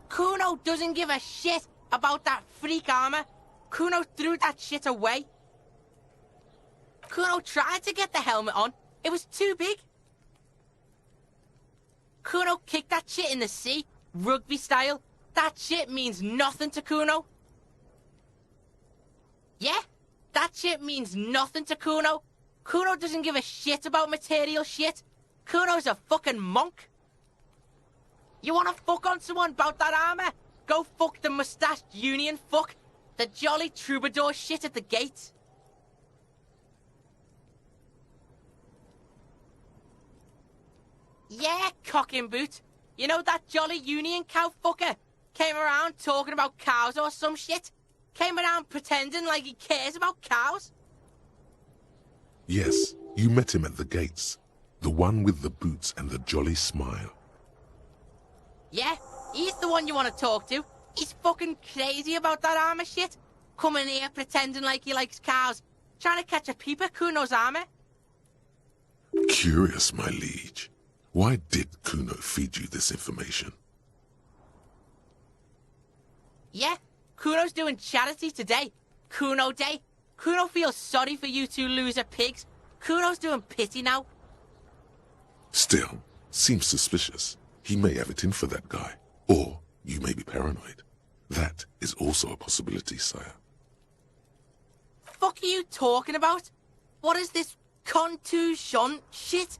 Speaker 18: Kuno doesn't give a shit about that freak armor. Kuno threw that shit away. Kuno tried to get the helmet on. It was too big. Kuno kicked that shit in the sea, rugby style. That shit means nothing to Kuno. Yeah, that shit means nothing to Kuno. Kuno doesn't give a shit about material shit. Kuno's a fucking monk. You wanna fuck on someone about that armor? Go fuck the mustached union fuck. The jolly troubadour shit at the gate. Yeah, cocking boot. You know that jolly union cow fucker? Came around talking about cows or some shit? Came around pretending like he cares about cows?
Speaker 2: Yes, you met him at the gates. The one with the boots and the jolly smile.
Speaker 18: Yeah, he's the one you want to talk to. He's fucking crazy about that armor shit. Coming here pretending like he likes cows. Trying to catch a peep at Kuno's armor.
Speaker 2: Curious, my liege. Why did Kuno feed you this information?
Speaker 18: Yeah, Kuno's doing charity today. Kuno Day. Kuno feels sorry for you two loser pigs. Kuno's doing pity now.
Speaker 2: Still, seems suspicious. He may have it in for that guy. Or you may be paranoid. That is also a possibility, sire.
Speaker 18: Fuck are you talking about? What is this contusion shit?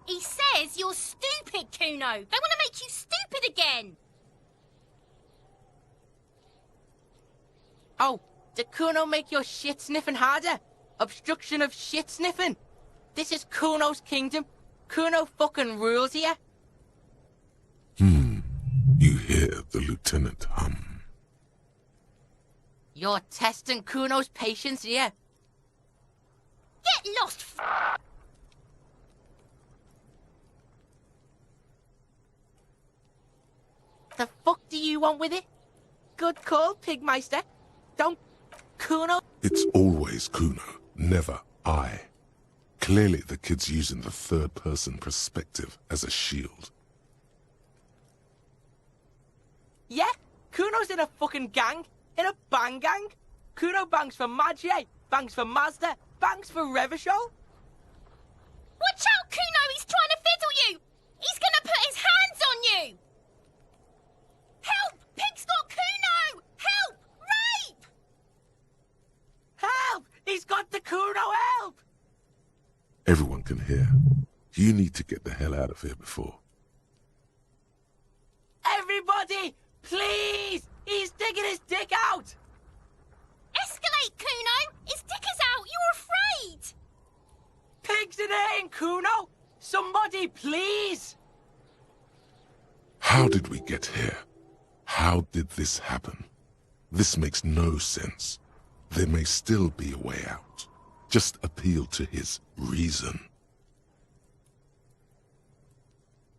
Speaker 19: He says you're stupid, Kuno. They want to make you stupid again.
Speaker 18: Oh, did Kuno make your shit sniffing harder? Obstruction of shit sniffing? This is Kuno's kingdom. Kuno fucking rules here.
Speaker 2: You hear the lieutenant hum.
Speaker 18: You're testing Kuno's patience here.
Speaker 19: Get lost,
Speaker 18: The fuck do you want with it? Good call, Pigmeister. Don't... Kuno...
Speaker 2: It's always Kuno, never I. Clearly the kid's using the third-person perspective as a shield.
Speaker 18: Yeah, Kuno's in a fucking gang. In a bang gang. Kuno bangs for Magie, bangs for Mazda, bangs for Revachol.
Speaker 19: Watch out, Kuno! He's trying to fiddle you! He's gonna put his hands on you! Help! Pig's got Kuno! Help! Rape!
Speaker 18: Help! He's got the Kuno, help!
Speaker 2: Everyone can hear. You need to get the hell out of here before.
Speaker 18: Everybody! Please! He's digging his dick out!
Speaker 19: Escalate, Kuno! His dick
Speaker 18: me, please!
Speaker 2: How did we get here? How did this happen? This makes no sense. There may still be a way out. Just appeal to his reason.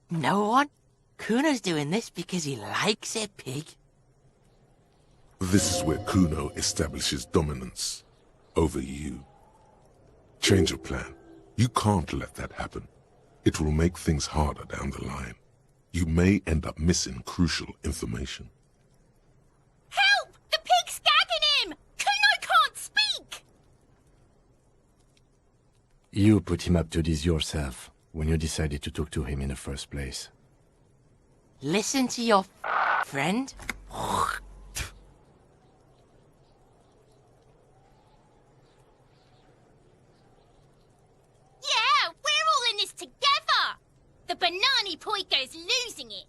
Speaker 18: No one? Kuno's doing this because he likes it, pig.
Speaker 2: This is where Kuno establishes dominance over you. Change your plan. You can't let that happen. It will make things harder down the line. You may end up missing crucial information.
Speaker 19: Help! The pig's gagging him! Kuno can't speak!
Speaker 4: You put him up to this yourself when you decided to talk to him in the first place.
Speaker 18: Listen to your friend.
Speaker 19: Yeah, we're all in this together! The Banani Poiko's losing it.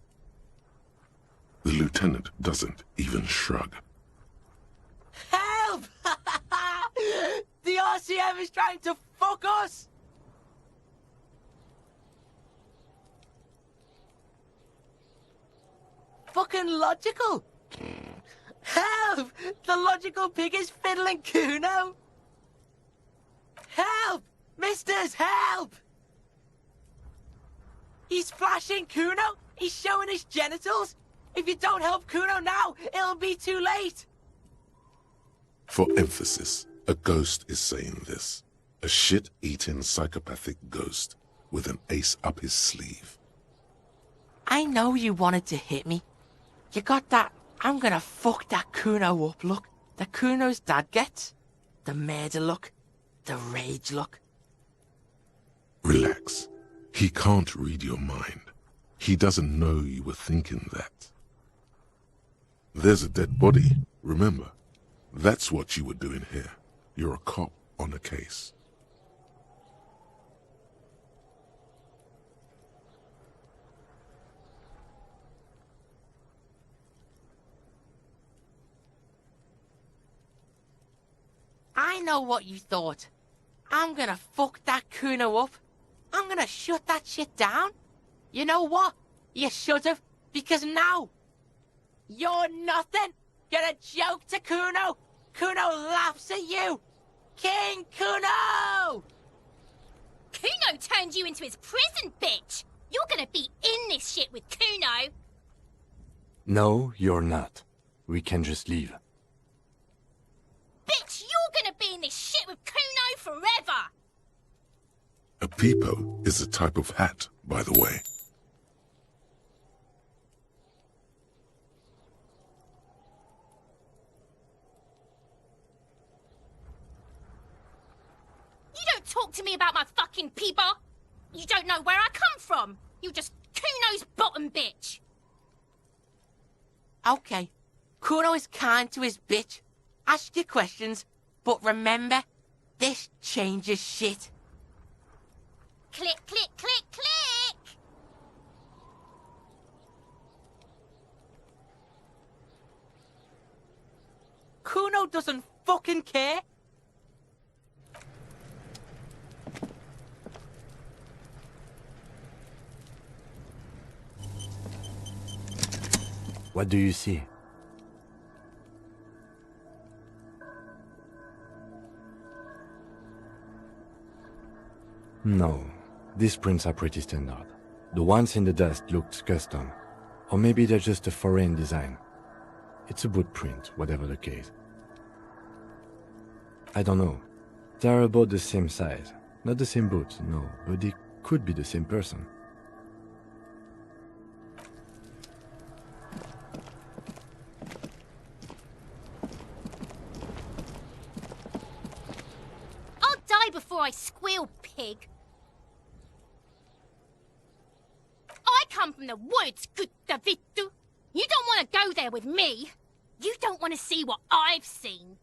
Speaker 2: The lieutenant doesn't even shrug.
Speaker 18: Help! The RCM is trying to fuck us! Fucking logical! Help! The logical pig is fiddling Kuno! Help! Misters, help! He's flashing Kuno! He's showing his genitals! If you don't help Kuno now, it'll be too late!
Speaker 2: For emphasis, a ghost is saying this. A shit-eating psychopathic ghost with an ace up his sleeve.
Speaker 18: I know you wanted to hit me. You got that I'm gonna fuck that Kuno up look that Kuno's dad gets. The murder look. The rage look.
Speaker 2: Relax. He can't read your mind. He doesn't know you were thinking that. There's a dead body, remember? That's what you were doing here. You're a cop on a case.
Speaker 18: I know what you thought. I'm gonna fuck that Kuno up. I'm gonna shut that shit down. You know what? You should've, because now you're nothing. You're a joke to Kuno. Kuno laughs at you. King Kuno!
Speaker 19: Kuno turned you into his prison, bitch! You're gonna be in this shit with Kuno!
Speaker 4: No, you're not. We can just leave.
Speaker 19: Bitch, you're gonna be in this shit with Kuno forever!
Speaker 2: A peepo is a type of hat, by the way.
Speaker 19: You don't talk to me about my fucking peeper! You don't know where I come from! You're just Kuno's bottom bitch!
Speaker 18: Okay. Kuno is kind to his bitch. Ask your questions, but remember, this changes shit.
Speaker 19: Click, click, click, click!
Speaker 18: Kuno doesn't fucking care.
Speaker 4: What do you see? No, these prints are pretty standard. The ones in the dust looked custom. Or maybe they're just a foreign design. It's a boot print, whatever the case. I don't know. They're about the same size. Not the same boot, no, but they could be the same person.
Speaker 19: I'll die before I squeal, pig. I come from the woods, good Davidu. You don't want to go there with me. You don't want to see what I've seen.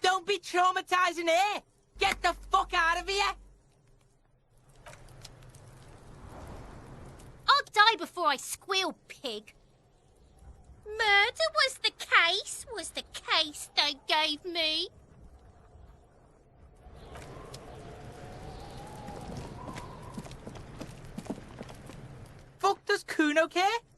Speaker 18: Don't be traumatizing here. Get the fuck out of here.
Speaker 19: I'll die before I squeal, pig. Murder was the case they gave me.
Speaker 18: okay?